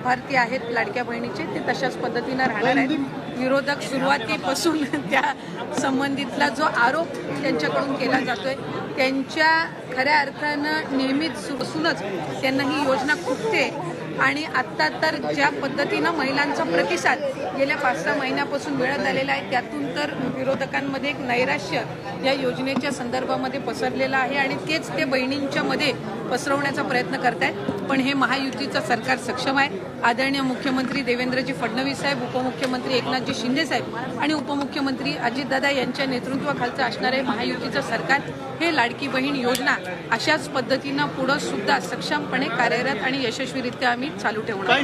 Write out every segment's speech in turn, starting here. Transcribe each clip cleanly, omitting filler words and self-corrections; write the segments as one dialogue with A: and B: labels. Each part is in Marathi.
A: लाभार्थी आहेत लाडक्या बहिणीचे ते तशाच पद्धतीनं राहणार आहेत। विरोधक सुरुवातीपासून त्या संबंधितला जो आरोप त्यांच्याकडून केला जातोय त्यांच्या खऱ्या अर्थानं नेहमीच सुरूनच त्यांना ही योजना खुपते आणि आत्ता तर ज्या पद्धतीनं महिलांचा प्रतिसाद गेल्या 5-6 महिन्यापासून मिळत आलेला आहे त्यातून तर विरोधकांमध्ये एक नैराश्य या योजनेच्या संदर्भामध्ये पसरलेलं आहे आणि तेच ते बहिणींच्या मध्ये पसरवण्याचा प्रयत्न करतायत। पण हे महायुतीचं सरकार सक्षम आहे। आदरणीय मुख्यमंत्री देवेंद्रजी फडणवीस साहेब, उपमुख्यमंत्री एकनाथजी शिंदे साहेब आणि उपमुख्यमंत्री अजितदादा यांच्या नेतृत्वाखालचं असणारे महायुतीचं सरकार हे लाडकी बहीण योजना अशाच पद्धतीनं पुढे सुद्धा सक्षमपणे कार्यरत आणि यशस्वीरित्या आम्ही चालू ठेवणार।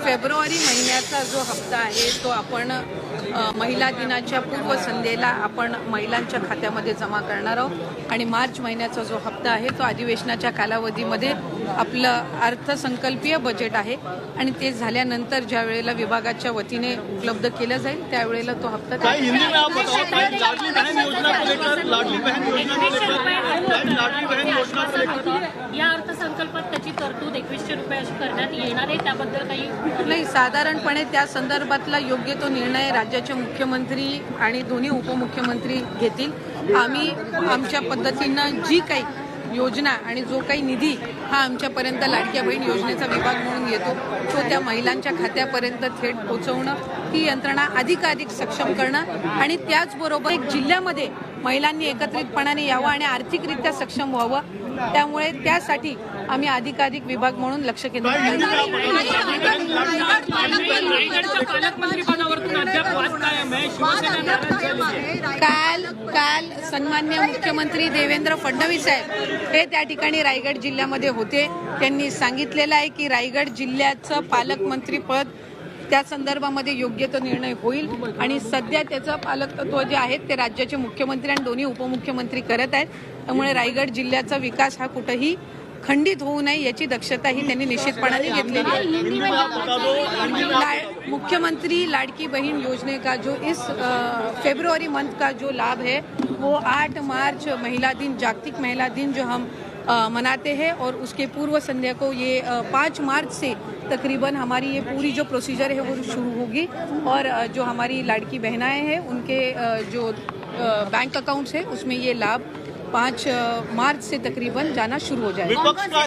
A: फेब्रुवारी महिन्याचा जो हप्ता आहे तो आपण महिला दिनाच्या पूर्वसंध्येला आपण महिलांच्या खात्यामध्ये जमा करणार आहोत आणि मार्च महिन्याचा जो हप्ता आहे तो अधिवेशनाच्या कालावधीमध्ये आपलं अर्थसंकल्पीय बजेट आहे आणि ते झाल्यानंतर ज्या वेळेला विभागाच्या वतीने उपलब्ध केलं जाईल त्यावेळेला तो हप्ता
B: या अर्थसंकल्पात त्याची तरतूद 2100 रुपये अशी करण्यात येणार आहे त्याबद्दल काही
A: नाही। साधारणपणे त्या संदर्भातला योग्य तो निर्णय राज्याचे मुख्यमंत्री आणि दोन्ही उपमुख्यमंत्री घेतील। आम्ही आमच्या पद्धतीनं जी काही योजना आणि जो काही निधी हा आमच्यापर्यंत लाडक्या बहीण योजनेचा विभाग म्हणून येतो तो त्या महिलांच्या खात्यापर्यंत थेट पोहोचवणं, ती यंत्रणा अधिकाधिक सक्षम करणं आणि त्याचबरोबर एक जिल्ह्यामध्ये महिलांनी एकत्रितपणाने यावं आणि आर्थिकरित्या सक्षम व्हावं त्यामुळे त्यासाठी आम्ही अधिकाधिक विभाग म्हणून लक्ष केंद्रित काल सन्माननीय मुख्यमंत्री देवेंद्र फडणवीस साहेब हे त्या ठिकाणी रायगड जिल्ह्यामध्ये होते। त्यांनी सांगितलेलं आहे की रायगड जिल्ह्याचं पालकमंत्री पद त्या संदर्भामध्ये योग्य तो निर्णय होईल आणि सध्या त्याचं पालकत्व जे आहेत ते राज्याचे मुख्यमंत्री आणि दोन्ही उपमुख्यमंत्री करत आहेत। त्यामुळे रायगड जिल्ह्याचा विकास हा कुठेही खंडित होऊ नये याची दक्षता ही त्यांनी निश्चितपणाने घेतलेली आहे। मुख्यमंत्री लाड़की बहन योजना का जो इस फरवरी मंथ का जो लाभ है वो 8 मार्च महिला दिन, जागतिक महिला दिन जो हम मनाते हैं और उसके पूर्व संध्या को ये 5 मार्च से तकरीबन हमारी ये पूरी जो प्रोसीजर है वो शुरू होगी और जो हमारी लाड़की बहनाएं हैं उनके जो बैंक अकाउंट्स है उसमें ये लाभ 5 मार्च से तकरीबन जाना शुरू हो जाएगा।